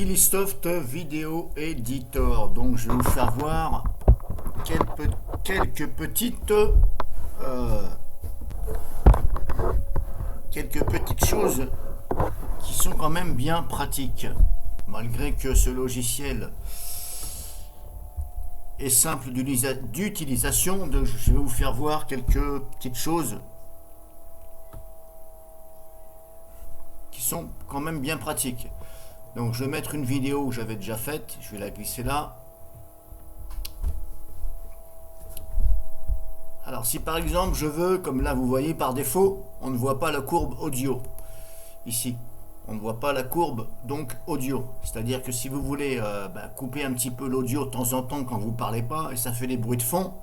Dilisoft Video Editor. Donc je vais vous faire voir quelques petites choses qui sont quand même bien pratiques, malgré que ce logiciel est simple d'utilisation. Donc je vais vous faire voir quelques petites choses qui sont quand même bien pratiques. Donc je vais mettre une vidéo que j'avais déjà faite, je vais la glisser là. Alors si par exemple je veux, comme là vous voyez par défaut, on ne voit pas la courbe audio. Ici, on ne voit pas la courbe donc audio. C'est-à-dire que si vous voulez couper un petit peu l'audio de temps en temps quand vous ne parlez pas et ça fait des bruits de fond,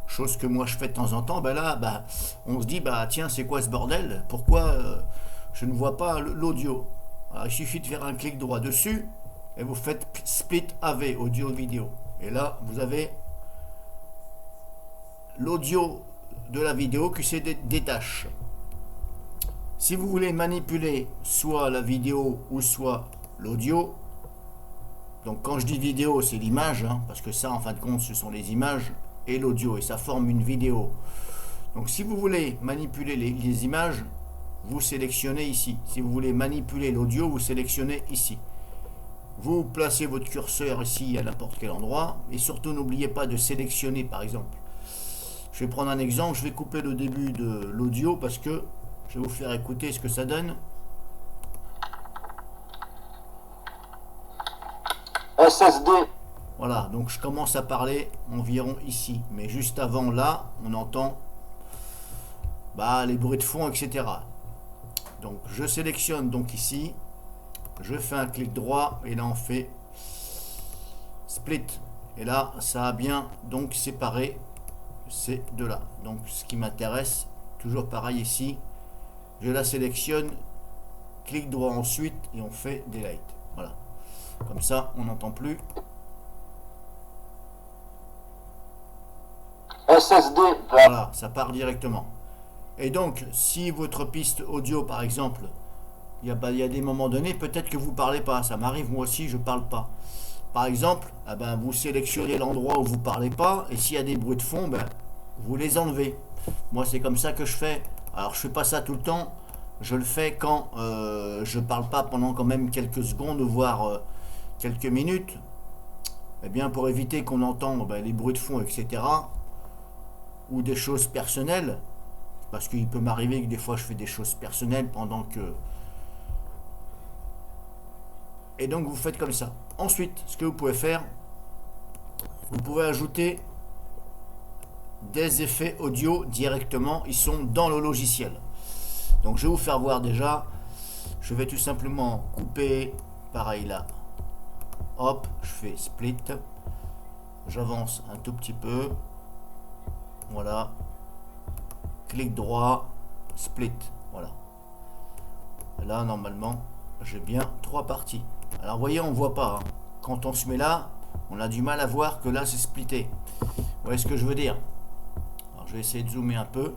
chose que moi je fais de temps en temps, on se dit tiens, c'est quoi ce bordel? Pourquoi je ne vois pas l'audio? Alors, il suffit de faire un clic droit dessus et vous faites split AV, audio vidéo, et là vous avez l'audio de la vidéo qui se détache. Si vous voulez manipuler soit la vidéo ou soit l'audio, donc quand je dis vidéo c'est l'image, parce que ça en fin de compte ce sont les images et l'audio et ça forme une vidéo. Donc si vous voulez manipuler les images, vous sélectionnez ici. Si vous voulez manipuler l'audio, vous sélectionnez ici. Vous placez votre curseur ici à n'importe quel endroit et surtout n'oubliez pas de sélectionner. Par exemple, je vais prendre un exemple, je vais couper le début de l'audio parce que je vais vous faire écouter ce que ça donne. SSD. Voilà, donc je commence à parler environ ici, mais juste avant là, on entend les bruits de fond, etc. Donc je sélectionne donc ici, je fais un clic droit et là on fait split. Et là ça a bien donc séparé ces deux là. Donc ce qui m'intéresse, toujours pareil ici, je la sélectionne, clic droit ensuite et on fait delete. Voilà, comme ça on n'entend plus. SSD. Voilà, ça part directement. Et donc, si votre piste audio, par exemple, il y a des moments donnés, peut-être que vous ne parlez pas. Ça m'arrive, moi aussi, je ne parle pas. Par exemple, vous sélectionnez l'endroit où vous ne parlez pas, et s'il y a des bruits de fond, vous les enlevez. Moi, c'est comme ça que je fais. Alors, je ne fais pas ça tout le temps. Je le fais quand je ne parle pas pendant quand même quelques secondes, voire quelques minutes. Eh bien, pour éviter qu'on entende les bruits de fond, etc., ou des choses personnelles, parce qu'il peut m'arriver que des fois je fais des choses personnelles pendant que... Et donc vous faites comme ça. Ensuite, ce que vous pouvez faire, vous pouvez ajouter des effets audio directement, ils sont dans le logiciel. Donc je vais vous faire voir déjà. Je vais tout simplement couper, pareil là. Hop, je fais split. J'avance un tout petit peu. Voilà. Clic droit, split, voilà. Là, normalement, j'ai bien 3 parties. Alors, vous voyez, on ne voit pas. Quand on se met là, on a du mal à voir que là, c'est splitté. Vous voyez ce que je veux dire? Alors, je vais essayer de zoomer un peu.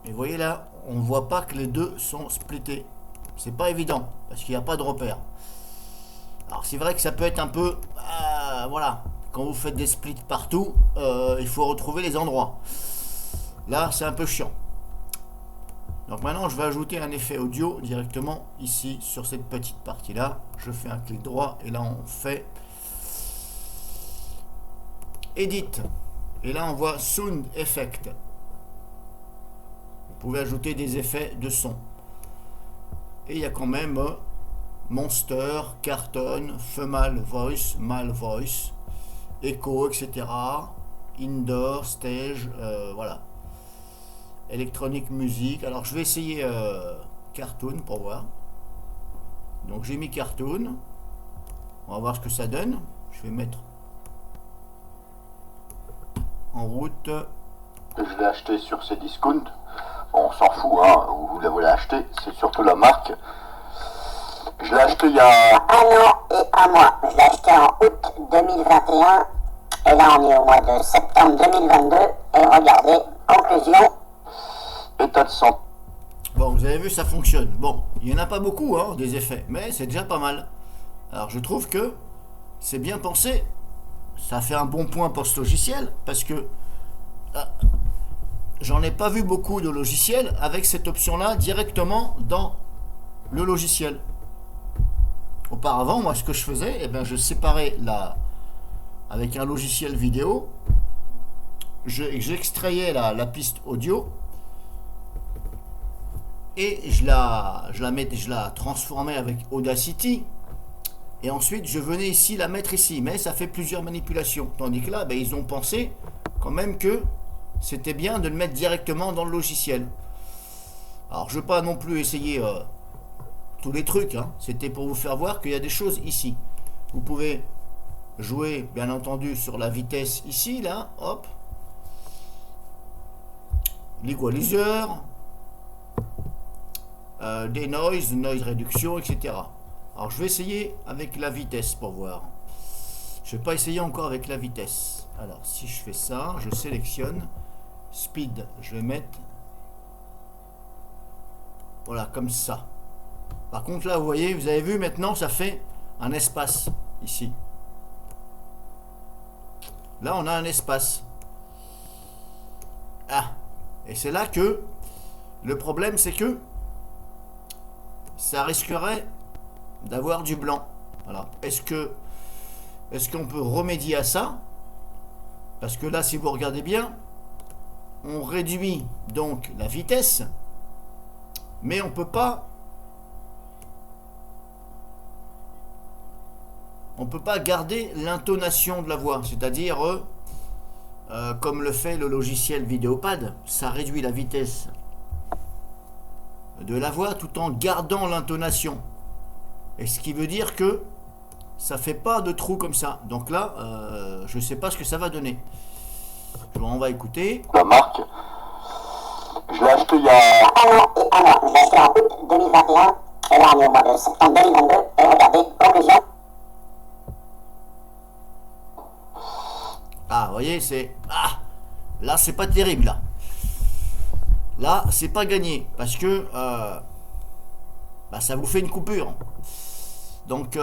Et vous voyez là, on ne voit pas que les deux sont splittés. C'est pas évident, parce qu'il n'y a pas de repère. Alors, c'est vrai que ça peut être un peu... voilà. Quand vous faites des splits partout, il faut retrouver les endroits. Là, c'est un peu chiant. Donc maintenant, je vais ajouter un effet audio directement ici, sur cette petite partie-là. Je fais un clic droit et là, on fait Edit. Et là, on voit Sound Effect. Vous pouvez ajouter des effets de son. Et il y a quand même Monster, Cartoon, Female Voice, Male Voice, Echo, etc. Indoor, Stage, voilà. Electronic Music. Alors je vais essayer Cartoon pour voir. Donc j'ai mis Cartoon. On va voir ce que ça donne. Je vais mettre en route. Je l'ai acheté sur ces discounts. Bon, on s'en fout, où vous l'avez acheté. C'est surtout la marque. Je l'ai acheté il y a 1 an et 1 mois. Je l'ai acheté en août 2021. Et là, on est au mois de septembre 2022. Et regardez, conclusion. État de santé. Bon, vous avez vu, ça fonctionne. Bon, il n'y en a pas beaucoup, hein, des effets, mais c'est déjà pas mal. Alors, je trouve que c'est bien pensé. Ça fait un bon point pour ce logiciel, parce que j'en ai pas vu beaucoup de logiciels avec cette option-là directement dans le logiciel. Auparavant, moi, ce que je faisais, eh bien, je séparais avec un logiciel vidéo, j'extrayais la piste audio et je la transformais avec Audacity. Et ensuite, je venais ici la mettre ici. Mais ça fait plusieurs manipulations. Tandis que là, ben, ils ont pensé quand même que c'était bien de le mettre directement dans le logiciel. Alors, je ne veux pas non plus essayer tous les trucs. Hein. C'était pour vous faire voir qu'il y a des choses ici. Vous pouvez jouer, bien entendu, sur la vitesse ici, là. Hop. L'equalizer. Des noise réduction, etc. Alors je vais essayer avec la vitesse pour voir. Je vais pas essayer encore avec la vitesse. Alors si je fais ça, je sélectionne speed, je vais mettre voilà comme ça. Par contre là vous voyez, vous avez vu maintenant ça fait un espace ici. Là on a un espace. Ah, et c'est là que le problème c'est que ça risquerait d'avoir du blanc. Voilà. Est-ce qu'on peut remédier à ça? Parce que là, si vous regardez bien, on réduit donc la vitesse, mais on peut pas garder l'intonation de la voix, c'est-à-dire comme le fait le logiciel Vidéopad, ça réduit la vitesse de la voix tout en gardant l'intonation. Et ce qui veut dire que ça fait pas de trou comme ça. Donc là, je sais pas ce que ça va donner. Bon, on va écouter. La marque, je l'ai acheté il y a un an. Je l'ai acheté en août 2021 et là on est au mois de septembre 2022 et regardez, conclusion. Ah, vous voyez, c'est... Ah, là, c'est pas terrible, là. Là, c'est pas gagné, parce que ça vous fait une coupure. Donc,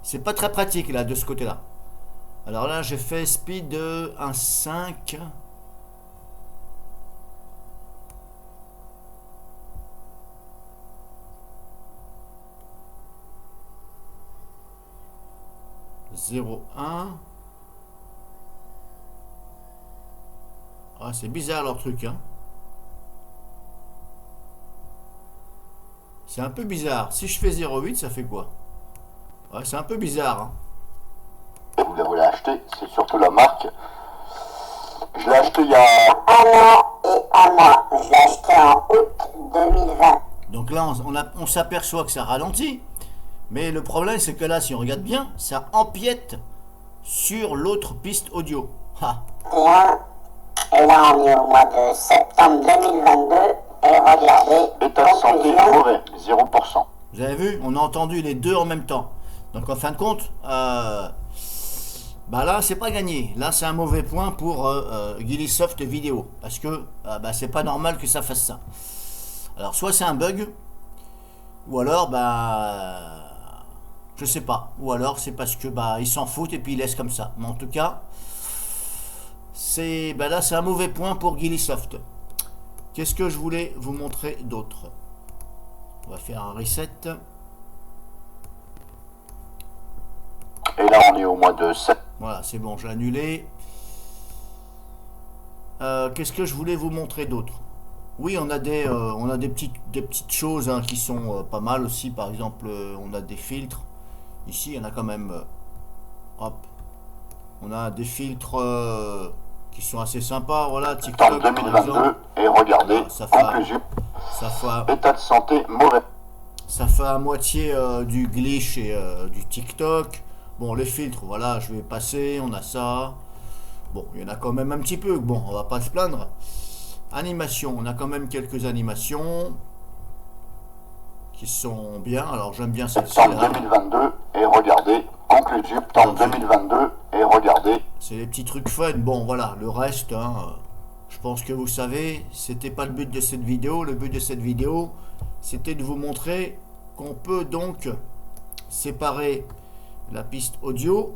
c'est pas très pratique, là, de ce côté-là. Alors là, j'ai fait speed 1.5. Zéro 1. Ah, c'est bizarre leur truc, hein. C'est un peu bizarre. Si je fais 0.8, ça fait quoi? Ouais, c'est un peu bizarre, hein. Vous l'avez acheté, c'est surtout la marque. Je l'ai acheté il y a Un an et un mois. Je l'ai acheté en août 2020. Donc là, on s'aperçoit que ça ralentit. Mais le problème, c'est que là, si on regarde bien, ça empiète sur l'autre piste audio. Ah. Et là, on est au mois de septembre 2022. Et regardez, état de santé mauvais, 0%. Vous avez vu, on a entendu les deux en même temps. Donc en fin de compte, là, c'est pas gagné. Là, c'est un mauvais point pour Gillisoft Vidéo. Parce que c'est pas normal que ça fasse ça. Alors, soit c'est un bug, ou alors, je sais pas. Ou alors, c'est parce que ils s'en foutent et puis ils laissent comme ça. Mais en tout cas, là, c'est un mauvais point pour Gillisoft. Qu'est-ce que je voulais vous montrer d'autre? On va faire un reset. Et là, on est au mois de septembre. Voilà, c'est bon, j'ai annulé. Qu'est-ce que je voulais vous montrer d'autre? Oui, on a des petites choses qui sont pas mal aussi. Par exemple, on a des filtres. Ici, il y en a quand même. Hop. On a des filtres qui sont assez sympas. Voilà, TikTok par 2022. exemple. Et regardez, conclusion. État de santé mauvais. Ça fait à moitié du glitch et du TikTok. Bon, les filtres, voilà, je vais passer. On a ça. Bon, il y en a quand même un petit peu. Bon, on va pas se plaindre. Animation, on a quand même quelques animations qui sont bien. Alors, j'aime bien celle-ci. Septembre 2022. Et regardez, conclusion. Septembre 2022. Et regardez. C'est des petits trucs fun. Bon, voilà, le reste, Je pense que vous savez, c'était pas le but de cette vidéo. Le but de cette vidéo, c'était de vous montrer qu'on peut donc séparer la piste audio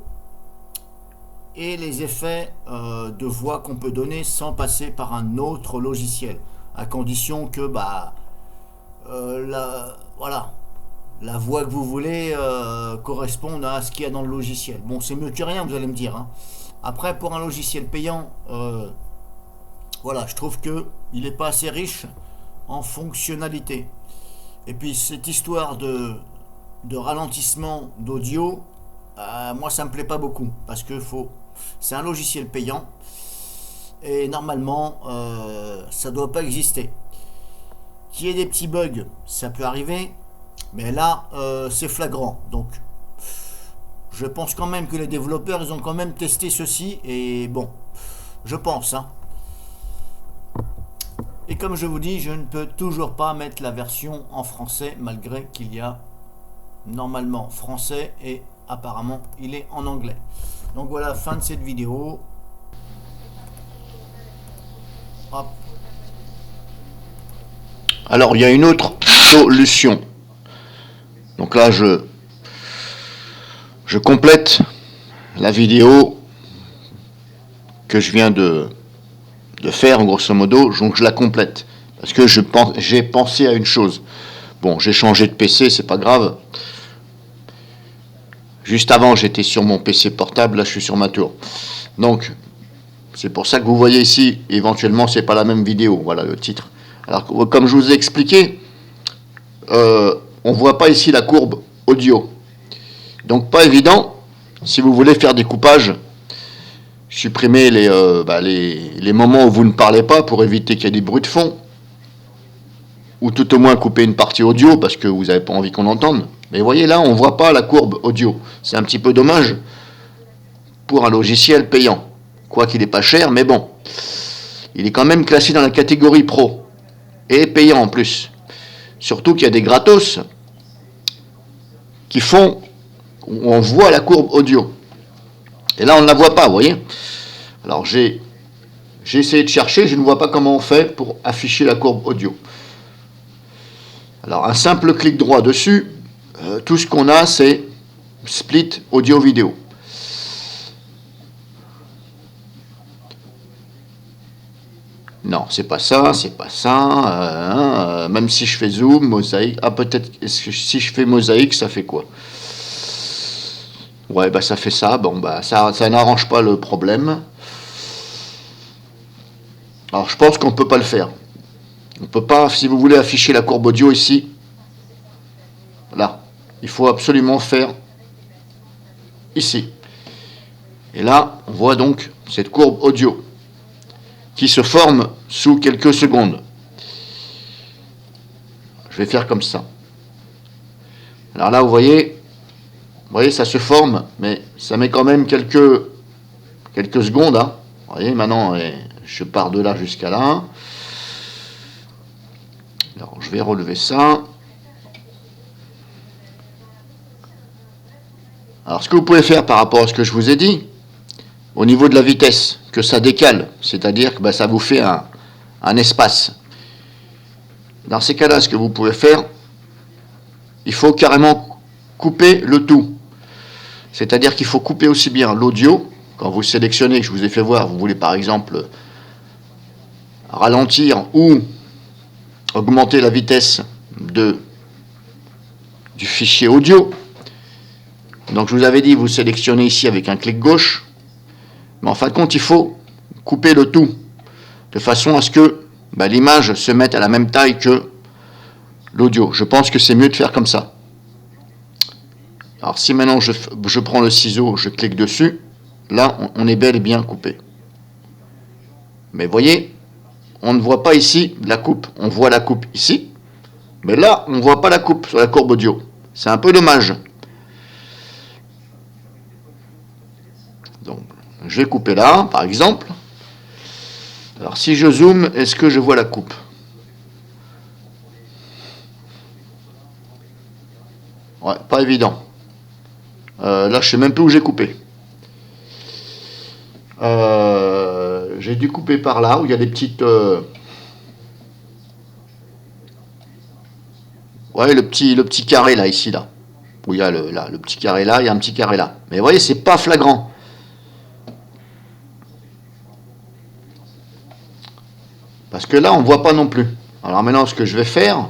et les effets de voix qu'on peut donner sans passer par un autre logiciel, à condition que voilà, la voix que vous voulez corresponde à ce qu'il y a dans le logiciel. Bon, c'est mieux que rien, vous allez me dire, hein. Après, pour un logiciel payant, voilà, je trouve que il n'est pas assez riche en fonctionnalité. Et puis cette histoire de ralentissement d'audio, moi ça me plaît pas beaucoup, parce que c'est un logiciel payant et normalement ça doit pas exister. Qu'il y ait des petits bugs, ça peut arriver, mais là c'est flagrant. Donc je pense quand même que les développeurs, ils ont quand même testé ceci, et bon, je pense, hein. Et comme je vous dis, je ne peux toujours pas mettre la version en français, malgré qu'il y a normalement français et apparemment il est en anglais. Donc voilà, fin de cette vidéo. Hop. Alors il y a une autre solution. Donc là je complète la vidéo que je viens de faire, grosso modo. Donc je la complète parce que j'ai pensé à une chose. Bon, j'ai changé de PC, c'est pas grave. Juste avant, j'étais sur mon PC portable, là je suis sur ma tour. Donc, c'est pour ça que vous voyez ici, éventuellement, c'est pas la même vidéo. Voilà le titre. Alors, comme je vous ai expliqué, on voit pas ici la courbe audio. Donc, pas évident, si vous voulez faire des coupages, supprimer les moments où vous ne parlez pas pour éviter qu'il y ait des bruits de fond, ou tout au moins couper une partie audio parce que vous n'avez pas envie qu'on entende. Mais vous voyez là, on ne voit pas la courbe audio. C'est un petit peu dommage pour un logiciel payant. Quoi qu'il n'est pas cher, mais bon. Il est quand même classé dans la catégorie pro. Et payant en plus. Surtout qu'il y a des gratos qui font où on voit la courbe audio. Et là, on ne la voit pas, vous voyez. Alors j'ai essayé de chercher, je ne vois pas comment on fait pour afficher la courbe audio. Alors un simple clic droit dessus, tout ce qu'on a c'est split audio-vidéo. Non, c'est pas ça, même si je fais zoom, mosaïque, peut-être si je fais mosaïque, ça fait quoi? Ouais, ça fait ça, bon ça n'arrange pas le problème. Alors je pense qu'on peut pas le faire. On peut pas, si vous voulez afficher la courbe audio ici, là, il faut absolument faire ici. Et là, on voit donc cette courbe audio qui se forme sous quelques secondes. Je vais faire comme ça. Alors là, vous voyez, ça se forme, mais ça met quand même quelques secondes. Hein. Vous voyez, maintenant, je pars de là jusqu'à là. Alors, je vais relever ça. Alors, ce que vous pouvez faire par rapport à ce que je vous ai dit, au niveau de la vitesse, que ça décale, c'est-à-dire que ça vous fait un espace. Dans ces cas-là, ce que vous pouvez faire, il faut carrément couper le tout. C'est-à-dire qu'il faut couper aussi bien l'audio, quand vous sélectionnez, que je vous ai fait voir, vous voulez par exemple ralentir ou augmenter la vitesse du fichier audio. Donc je vous avais dit, vous sélectionnez ici avec un clic gauche, mais en fin de compte, il faut couper le tout, de façon à ce que l'image se mette à la même taille que l'audio. Je pense que c'est mieux de faire comme ça. Alors si maintenant je prends le ciseau, je clique dessus, là on est bel et bien coupé. Mais voyez, on ne voit pas ici la coupe. On voit la coupe ici, mais là on ne voit pas la coupe sur la courbe audio. C'est un peu dommage. Donc je vais couper là, par exemple. Alors si je zoome, est-ce que je vois la coupe? Ouais, pas évident. Là, je sais même plus où j'ai coupé. j'ai dû couper par là, où il y a des petites... Ouais, le petit carré là, ici, là. Où il y a le petit carré là, il y a un petit carré là. Mais vous voyez, c'est pas flagrant. Parce que là, on ne voit pas non plus. Alors maintenant, ce que je vais faire,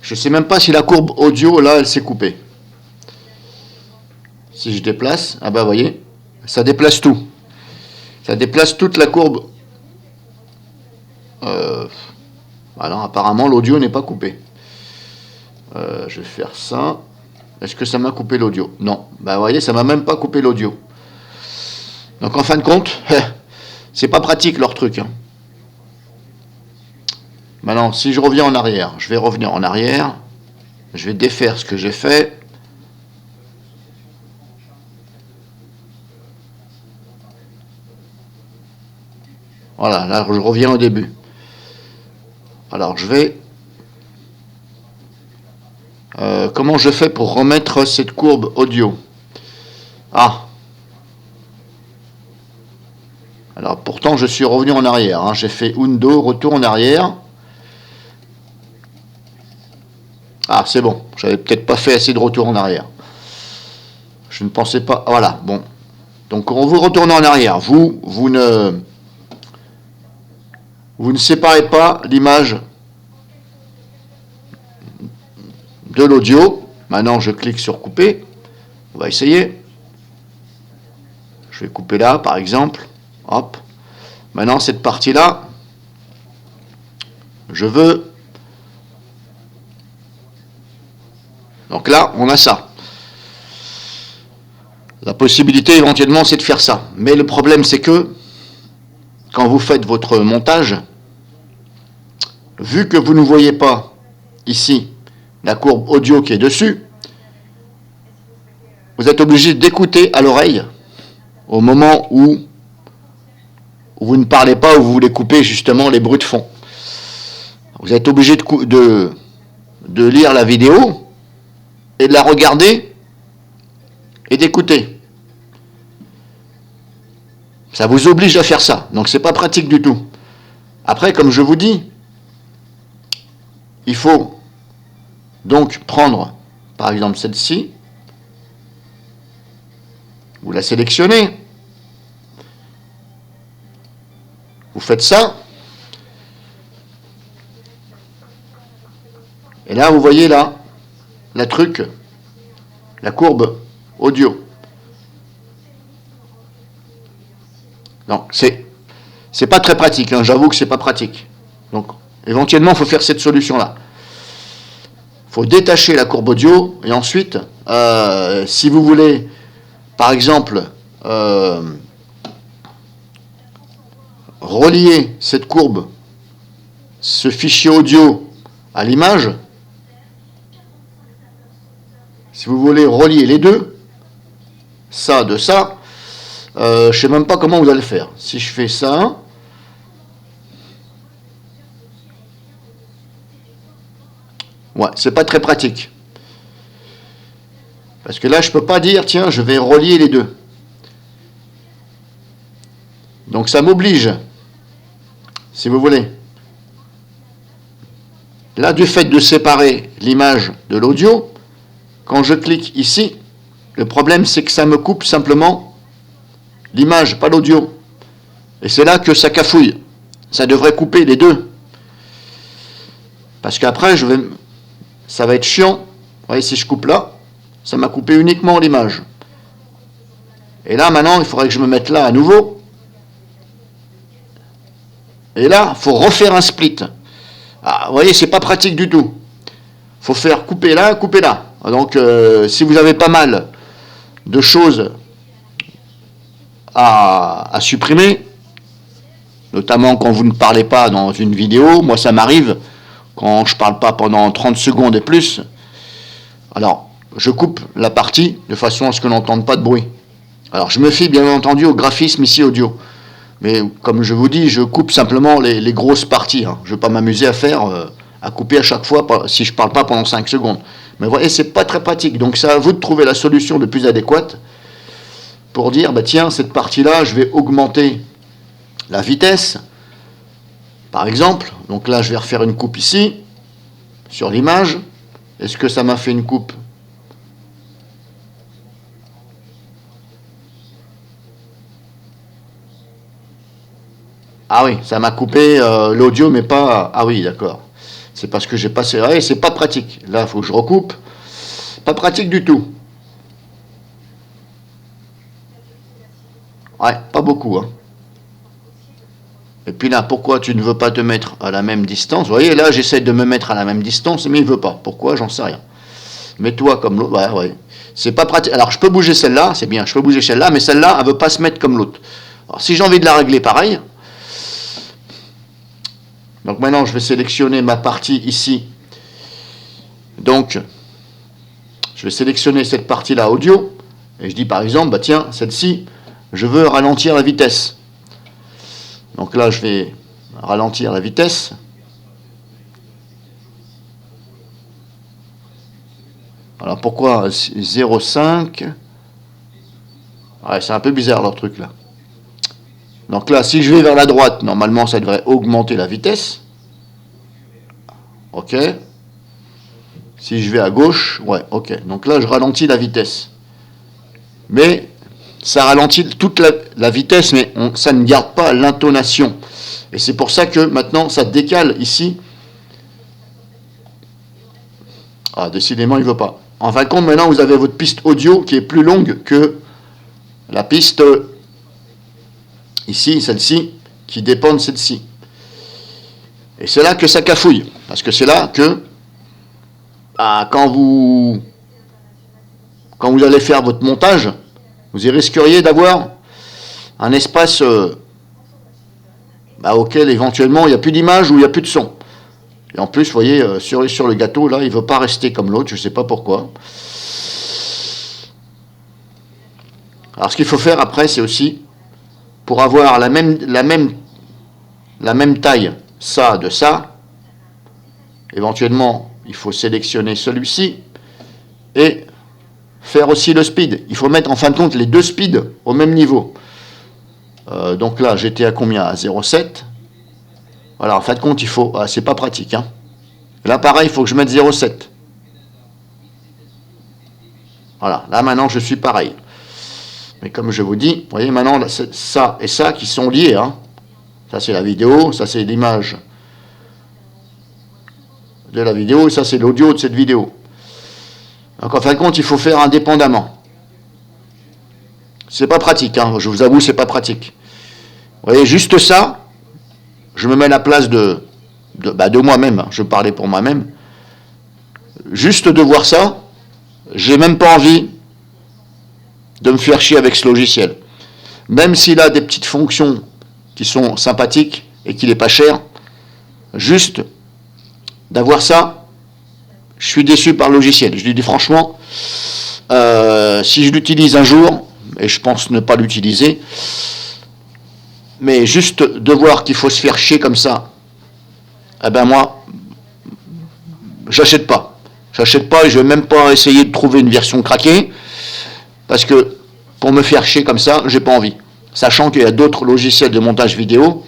je ne sais même pas si la courbe audio, là, elle s'est coupée. Si je déplace, ah bah vous voyez, ça déplace tout. Ça déplace toute la courbe. Alors apparemment, l'audio n'est pas coupé. Je vais faire ça. Est-ce que ça m'a coupé l'audio? Non. Bah vous voyez, ça m'a même pas coupé l'audio. Donc en fin de compte, c'est pas pratique leur truc. Hein. Maintenant, si je reviens en arrière, je vais revenir en arrière. Je vais défaire ce que j'ai fait. Voilà, là je reviens au début. Alors je vais... comment je fais pour remettre cette courbe audio? Ah. Alors pourtant je suis revenu en arrière. Hein. J'ai fait Undo, retour en arrière. Ah c'est bon. J'avais peut-être pas fait assez de retour en arrière. Je ne pensais pas... Voilà, bon. Donc quand vous retournez en arrière, vous ne séparez pas l'image de l'audio. Maintenant, je clique sur couper. On va essayer. Je vais couper là, par exemple. Hop. Maintenant, cette partie-là, je veux... Donc là, on a ça. La possibilité, éventuellement, c'est de faire ça. Mais le problème, c'est que, quand vous faites votre montage, vu que vous ne voyez pas, ici, la courbe audio qui est dessus, vous êtes obligé d'écouter à l'oreille au moment où vous ne parlez pas, où vous voulez couper justement les bruits de fond. Vous êtes obligé de lire la vidéo et de la regarder et d'écouter. Ça vous oblige à faire ça, donc c'est pas pratique du tout. Après, comme je vous dis, il faut donc prendre, par exemple, celle-ci, vous la sélectionnez, vous faites ça, et là, vous voyez là, la courbe audio. Non, c'est pas très pratique, hein, j'avoue que c'est pas pratique. Donc, éventuellement, il faut faire cette solution-là. Il faut détacher la courbe audio, et ensuite, si vous voulez, par exemple, relier cette courbe, ce fichier audio à l'image, si vous voulez relier les deux, ça de ça, je ne sais même pas comment vous allez le faire. Si je fais ça, ouais, c'est pas très pratique. Parce que là, je ne peux pas dire, tiens, je vais relier les deux. Donc ça m'oblige, si vous voulez. Là, du fait de séparer l'image de l'audio, quand je clique ici, le problème c'est que ça me coupe simplement l'image, pas l'audio. Et c'est là que ça cafouille. Ça devrait couper les deux. Parce qu'après, ça va être chiant. Vous voyez, si je coupe là, ça m'a coupé uniquement l'image. Et là, maintenant, il faudrait que je me mette là à nouveau. Et là, il faut refaire un split. Ah, vous voyez, c'est pas pratique du tout. Il faut faire couper là, couper là. Donc, si vous avez pas mal de choses à supprimer, notamment quand vous ne parlez pas dans une vidéo, moi ça m'arrive, quand je ne parle pas pendant 30 secondes et plus, alors je coupe la partie de façon à ce que l'on n'entende pas de bruit. Alors je me fie bien entendu au graphisme ici audio. Mais comme je vous dis, je coupe simplement les grosses parties. Hein. Je ne vais pas m'amuser à couper à chaque fois si je ne parle pas pendant 5 secondes. Mais vous voyez, c'est pas très pratique. Donc c'est à vous de trouver la solution le plus adéquate pour dire, bah tiens, cette partie-là, je vais augmenter la vitesse, par exemple. Donc là, je vais refaire une coupe ici, sur l'image. Est-ce que ça m'a fait une coupe? Ah oui, ça m'a coupé l'audio, mais pas... Ah oui, d'accord. C'est parce que j'ai pas serré, c'est pas pratique. Là, il faut que je recoupe. Pas pratique du tout. Ouais, pas beaucoup, hein. Et puis là, pourquoi tu ne veux pas te mettre à la même distance? Vous voyez, là, j'essaie de me mettre à la même distance, mais il ne veut pas. Pourquoi? J'en sais rien. Mets-toi comme l'autre. Ouais, ouais. C'est pas pratique. Alors, je peux bouger celle-là, c'est bien, je peux bouger celle-là, mais celle-là, elle ne veut pas se mettre comme l'autre. Alors, si j'ai envie de la régler pareil, donc maintenant, je vais sélectionner ma partie ici. Donc, je vais sélectionner cette partie-là audio, et je dis par exemple, bah tiens, celle-ci, je veux ralentir la vitesse. Donc là, je vais ralentir la vitesse. Alors pourquoi 0,5? Ouais, c'est un peu bizarre leur truc là. Donc là, si je vais vers la droite, normalement, ça devrait augmenter la vitesse. Ok. Si je vais à gauche, ouais, ok. Donc là, je ralentis la vitesse. Mais ça ralentit toute la vitesse, mais ça ne garde pas l'intonation. Et c'est pour ça que maintenant, ça décale ici. Ah, décidément, il ne veut pas. En fin de compte, maintenant, vous avez votre piste audio qui est plus longue que la piste ici, celle-ci, qui dépend de celle-ci. Et c'est là que ça cafouille. Parce que c'est là que, quand vous allez faire votre montage, vous y risqueriez d'avoir un espace auquel éventuellement il n'y a plus d'image ou il n'y a plus de son. Et en plus, vous voyez, sur le gâteau, là, il ne veut pas rester comme l'autre, je ne sais pas pourquoi. Alors ce qu'il faut faire après, c'est aussi, pour avoir la même taille, ça de ça, éventuellement, il faut sélectionner celui-ci, et faire aussi le speed. Il faut mettre en fin de compte les deux speeds au même niveau. Donc là, j'étais à combien? À 0,7. Voilà, en fin de compte, il faut... c'est pas pratique, hein. Là, pareil, il faut que je mette 0,7. Voilà, là, maintenant, je suis pareil. Mais comme je vous dis, vous voyez, maintenant, ça et ça qui sont liés, hein. Ça, c'est la vidéo, ça, c'est l'image de la vidéo, et ça, c'est l'audio de cette vidéo. Donc, en fin de compte, il faut faire indépendamment. C'est pas pratique, hein. Je vous avoue, c'est pas pratique. Vous voyez, juste ça, je me mets à la place de moi-même, hein. Je parlais pour moi-même. Juste de voir ça, j'ai même pas envie de me faire chier avec ce logiciel. Même s'il a des petites fonctions qui sont sympathiques et qu'il n'est pas cher, juste d'avoir ça, je suis déçu par le logiciel. Je lui dis franchement, si je l'utilise un jour, et je pense ne pas l'utiliser, mais juste de voir qu'il faut se faire chier comme ça, eh ben moi, j'achète pas. J'achète pas et je vais même pas essayer de trouver une version craquée, parce que pour me faire chier comme ça, j'ai pas envie. Sachant qu'il y a d'autres logiciels de montage vidéo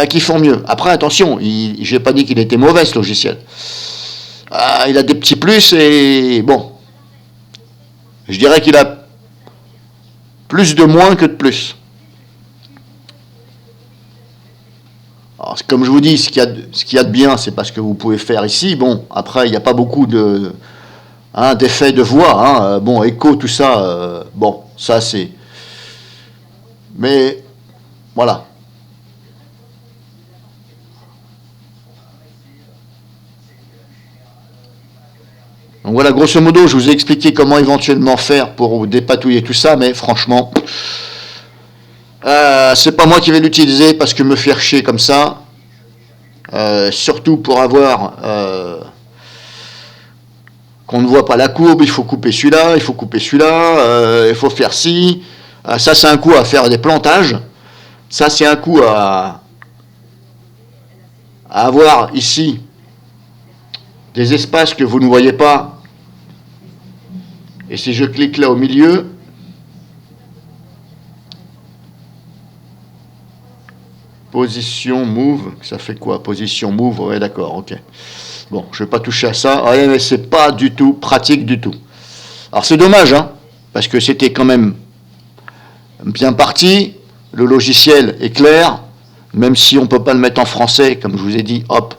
qui font mieux. Après, attention, je n'ai pas dit qu'il était mauvais ce logiciel. Il a des petits plus et bon, je dirais qu'il a plus de moins que de plus. Alors, comme je vous dis, ce qu'il y a de bien, c'est parce que vous pouvez faire ici. Bon, après, il n'y a pas beaucoup d'effets de voix. Hein. Bon, écho, tout ça, bon, ça c'est... Mais, voilà. Donc voilà, grosso modo, je vous ai expliqué comment éventuellement faire pour dépatouiller tout ça, mais franchement... c'est pas moi qui vais l'utiliser parce que me faire chier comme ça, surtout pour avoir qu'on ne voit pas la courbe, il faut couper celui-là, il faut couper celui-là, il faut faire ci, ça c'est un coup à faire des plantages, ça c'est un coup à avoir ici des espaces que vous ne voyez pas, et si je clique là au milieu, Position move, ça fait quoi? Position move, ouais d'accord, ok. Bon, je vais pas toucher à ça, ouais, mais c'est pas du tout pratique du tout. Alors c'est dommage, hein, parce que c'était quand même bien parti, le logiciel est clair, même si on peut pas le mettre en français, comme je vous ai dit, hop,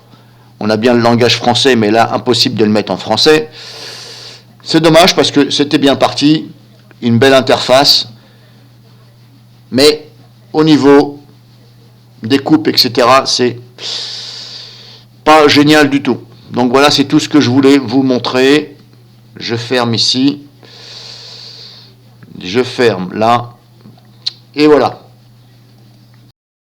on a bien le langage français, mais là, impossible de le mettre en français. C'est dommage parce que c'était bien parti, une belle interface, mais au niveau des coupes, etc., c'est pas génial du tout. Donc voilà, c'est tout ce que je voulais vous montrer. Je ferme ici. Je ferme là. Et voilà.